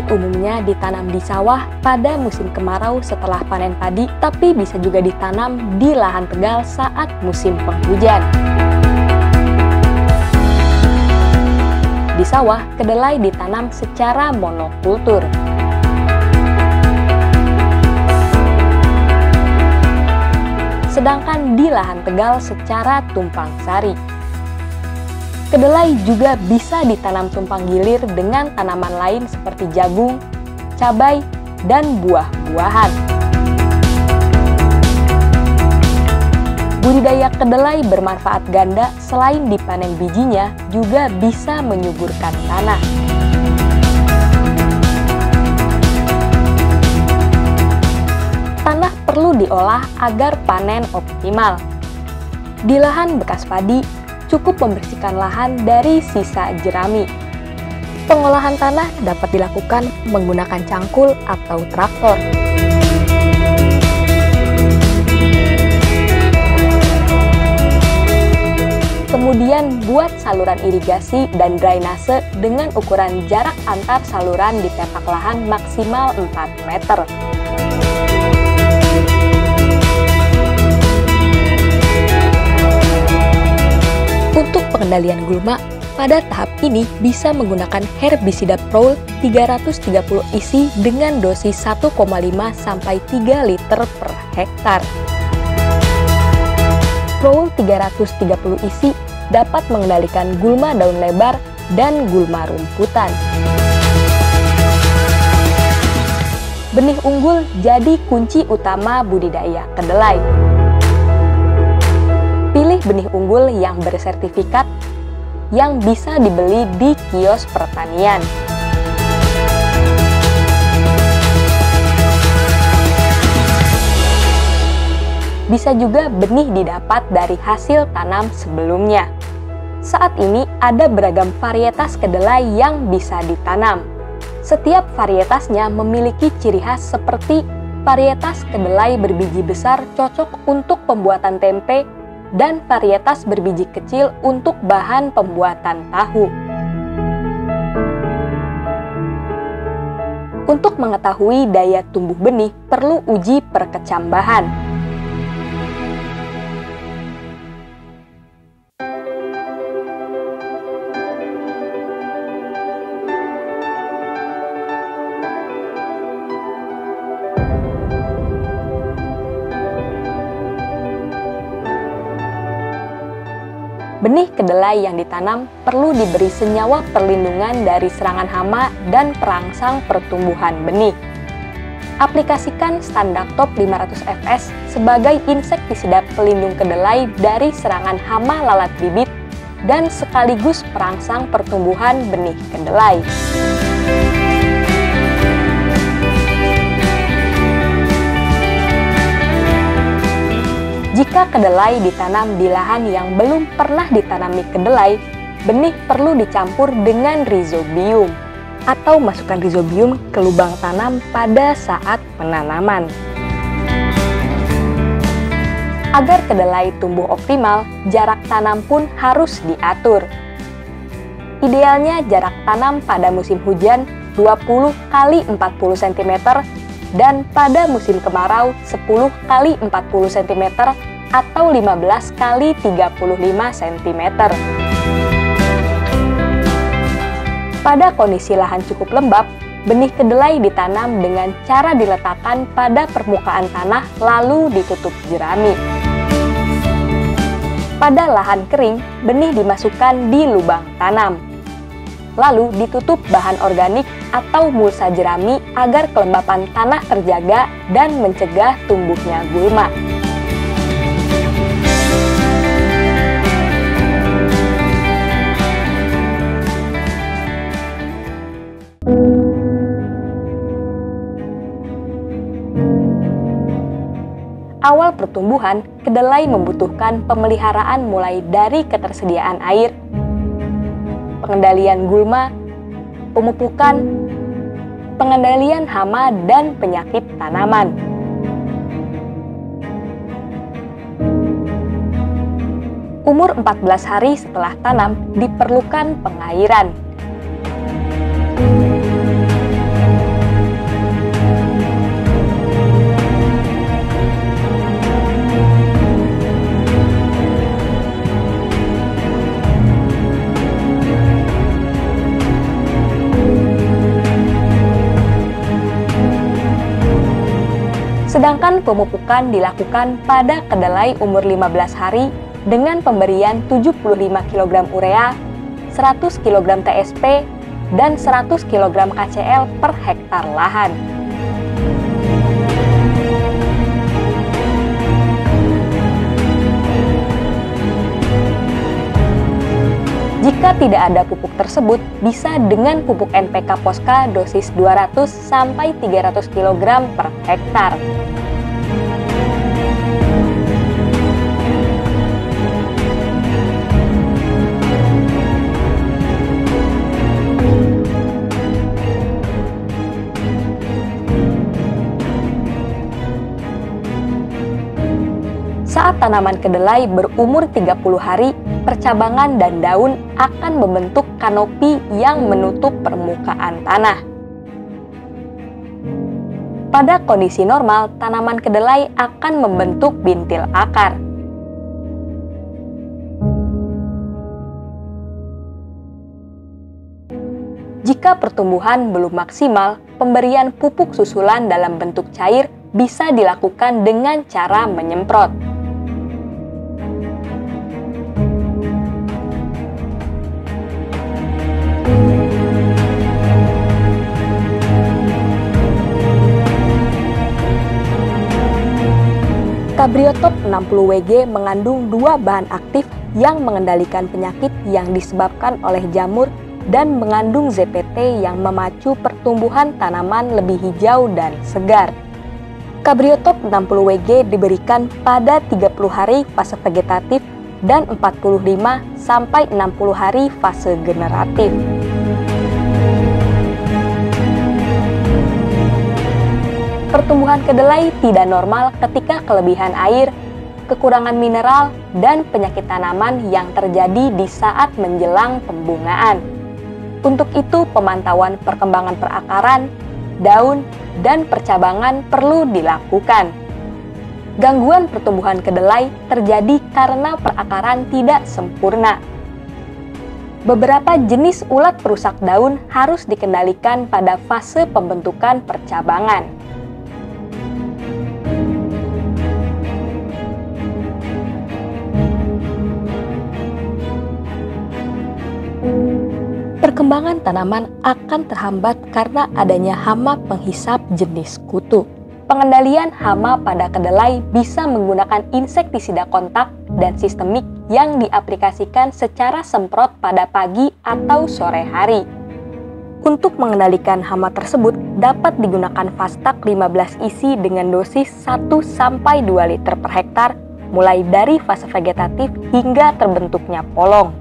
kedelai umumnya ditanam di sawah pada musim kemarau setelah panen padi, tapi bisa juga ditanam di lahan tegal saat musim penghujan. Di sawah, kedelai ditanam secara monokultur. Sedangkan di lahan tegal secara tumpang sari. Kedelai juga bisa ditanam tumpang gilir dengan tanaman lain seperti jagung, cabai, dan buah-buahan. Budidaya kedelai bermanfaat ganda, selain dipanen bijinya, juga bisa menyuburkan tanah. Tanah perlu diolah agar panen optimal. Di lahan bekas padi, cukup membersihkan lahan dari sisa jerami. Pengolahan tanah dapat dilakukan menggunakan cangkul atau traktor. Kemudian buat saluran irigasi dan drainase dengan ukuran jarak antar saluran di petak lahan maksimal 4 meter. Untuk pengendalian gulma, pada tahap ini bisa menggunakan herbisida Prowl 330 isi dengan dosis 1,5 sampai 3 liter per hektar. Prowl 330 isi dapat mengendalikan gulma daun lebar dan gulma rumputan. Benih unggul jadi kunci utama budidaya kedelai. Pilih benih unggul yang bersertifikat yang bisa dibeli di kios pertanian. Bisa juga benih didapat dari hasil tanam sebelumnya. Saat ini ada beragam varietas kedelai yang bisa ditanam. Setiap varietasnya memiliki ciri khas seperti varietas kedelai berbiji besar cocok untuk pembuatan tempe dan varietas berbiji kecil untuk bahan pembuatan tahu. Untuk mengetahui daya tumbuh benih, perlu uji perkecambahan. Benih kedelai yang ditanam perlu diberi senyawa perlindungan dari serangan hama dan perangsang pertumbuhan benih. Aplikasikan Standard-Top 500 Fs sebagai insektisida pelindung kedelai dari serangan hama lalat bibit dan sekaligus perangsang pertumbuhan benih kedelai. Jika kedelai ditanam di lahan yang belum pernah ditanami kedelai, benih perlu dicampur dengan rhizobium atau masukkan rhizobium ke lubang tanam pada saat penanaman. Agar kedelai tumbuh optimal, jarak tanam pun harus diatur. Idealnya jarak tanam pada musim hujan 20 x 40 cm dan pada musim kemarau 10 x 40 cm atau 15 x 35 cm. Pada kondisi lahan cukup lembab, benih kedelai ditanam dengan cara diletakkan pada permukaan tanah lalu ditutup jerami. Pada lahan kering, benih dimasukkan di lubang tanam. Lalu ditutup bahan organik atau mulsa jerami agar kelembapan tanah terjaga dan mencegah tumbuhnya gulma. Awal pertumbuhan, kedelai membutuhkan pemeliharaan mulai dari ketersediaan air, pengendalian gulma, pemupukan, pengendalian hama dan penyakit tanaman. Umur 14 hari setelah tanam diperlukan pengairan. Sedangkan pemupukan dilakukan pada kedelai umur 15 hari dengan pemberian 75 kg urea, 100 kg TSP, dan 100 kg KCl per hektar lahan. Jika tidak ada pupuk tersebut, bisa dengan pupuk NPK Posca dosis 200 sampai 300 kg per hektar. Saat tanaman kedelai berumur 30 hari, percabangan dan daun akan membentuk kanopi yang menutup permukaan tanah. Pada kondisi normal, tanaman kedelai akan membentuk bintil akar. Jika pertumbuhan belum maksimal, pemberian pupuk susulan dalam bentuk cair bisa dilakukan dengan cara menyemprot. Cabriotop 60WG mengandung dua bahan aktif yang mengendalikan penyakit yang disebabkan oleh jamur dan mengandung ZPT yang memacu pertumbuhan tanaman lebih hijau dan segar. Cabriotop 60WG diberikan pada 30 hari fase vegetatif dan 45 sampai 60 hari fase generatif. Pertumbuhan kedelai tidak normal ketika kelebihan air, kekurangan mineral, dan penyakit tanaman yang terjadi di saat menjelang pembungaan. Untuk itu, pemantauan perkembangan perakaran, daun, dan percabangan perlu dilakukan. Gangguan pertumbuhan kedelai terjadi karena perakaran tidak sempurna. Beberapa jenis ulat perusak daun harus dikendalikan pada fase pembentukan percabangan. Perkembangan tanaman akan terhambat karena adanya hama penghisap jenis kutu. Pengendalian hama pada kedelai bisa menggunakan insektisida kontak dan sistemik yang diaplikasikan secara semprot pada pagi atau sore hari. Untuk mengendalikan hama tersebut dapat digunakan Fastak 15 isi dengan dosis 1-2 liter per hektar mulai dari fase vegetatif hingga terbentuknya polong.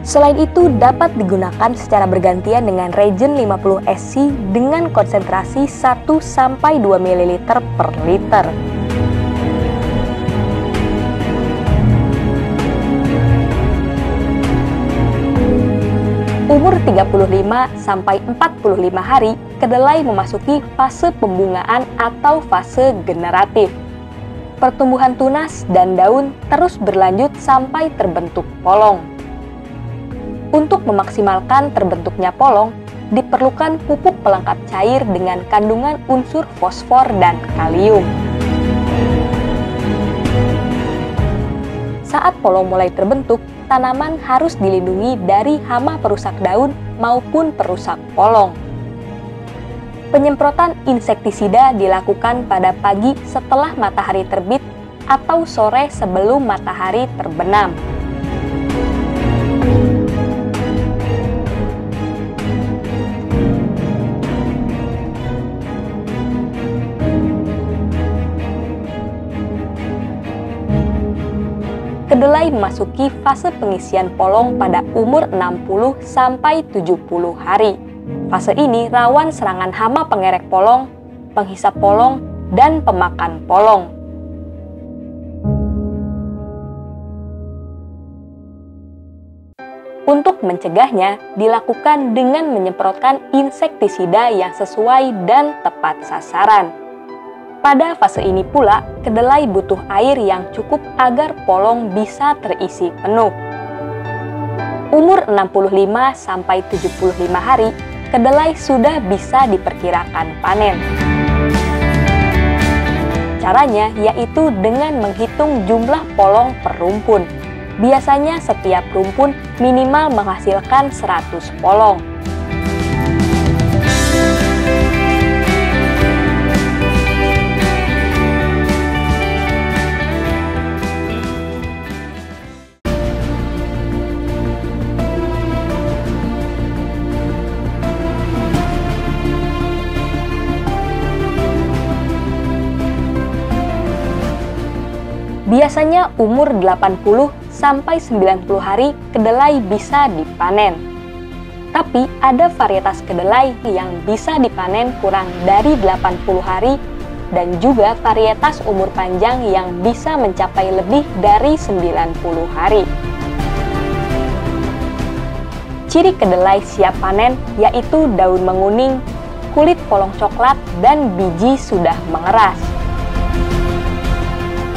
Selain itu, dapat digunakan secara bergantian dengan Regen 50 SC dengan konsentrasi 1-2 ml per liter. Umur 35-45 hari, kedelai memasuki fase pembungaan atau fase generatif. Pertumbuhan tunas dan daun terus berlanjut sampai terbentuk polong. Untuk memaksimalkan terbentuknya polong, diperlukan pupuk pelengkap cair dengan kandungan unsur fosfor dan kalium. Saat polong mulai terbentuk, tanaman harus dilindungi dari hama perusak daun maupun perusak polong. Penyemprotan insektisida dilakukan pada pagi setelah matahari terbit atau sore sebelum matahari terbenam. Kedelai memasuki fase pengisian polong pada umur 60-70 hari. Fase ini rawan serangan hama pengerek polong, penghisap polong, dan pemakan polong. Untuk mencegahnya, dilakukan dengan menyemprotkan insektisida yang sesuai dan tepat sasaran. Pada fase ini pula, kedelai butuh air yang cukup agar polong bisa terisi penuh. Umur 65-75 hari, kedelai sudah bisa diperkirakan panen. Caranya yaitu dengan menghitung jumlah polong per rumpun. Biasanya setiap rumpun minimal menghasilkan 100 polong. Biasanya umur 80 sampai 90 hari kedelai bisa dipanen. Tapi ada varietas kedelai yang bisa dipanen kurang dari 80 hari dan juga varietas umur panjang yang bisa mencapai lebih dari 90 hari. Ciri kedelai siap panen yaitu daun menguning, kulit polong coklat, dan biji sudah mengeras.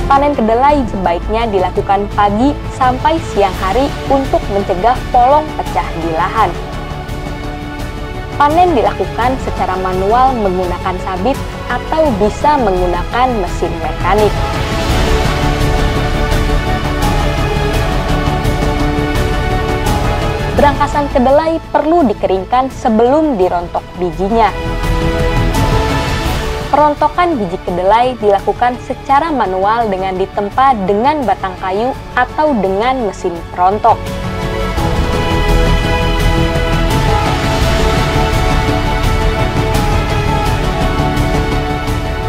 Panen kedelai sebaiknya dilakukan pagi sampai siang hari untuk mencegah polong pecah di lahan. Panen dilakukan secara manual menggunakan sabit atau bisa menggunakan mesin mekanik. Berangkasan kedelai perlu dikeringkan sebelum dirontok bijinya. Perontokan biji kedelai dilakukan secara manual dengan ditempa dengan batang kayu atau dengan mesin perontok.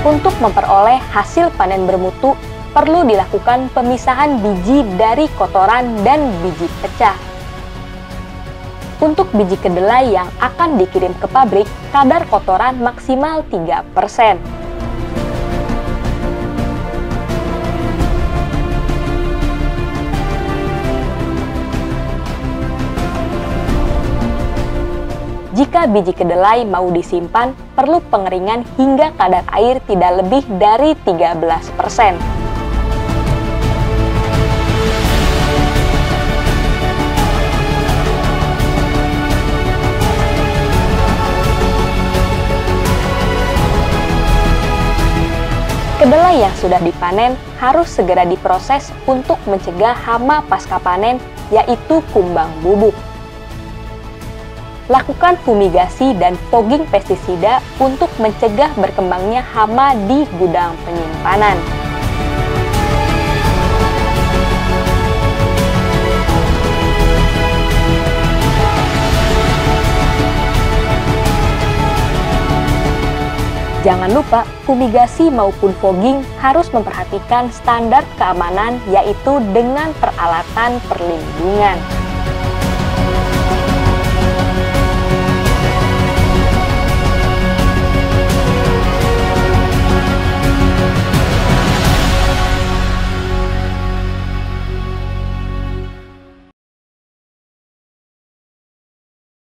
Untuk memperoleh hasil panen bermutu, perlu dilakukan pemisahan biji dari kotoran dan biji pecah. Untuk biji kedelai yang akan dikirim ke pabrik, kadar kotoran maksimal 3%. Jika biji kedelai mau disimpan, perlu pengeringan hingga kadar air tidak lebih dari 13%. Kedelai yang sudah dipanen harus segera diproses untuk mencegah hama pasca panen, yaitu kumbang bubuk. Lakukan fumigasi dan fogging pestisida untuk mencegah berkembangnya hama di gudang penyimpanan. Jangan lupa, fumigasi maupun fogging harus memperhatikan standar keamanan, yaitu dengan peralatan perlindungan.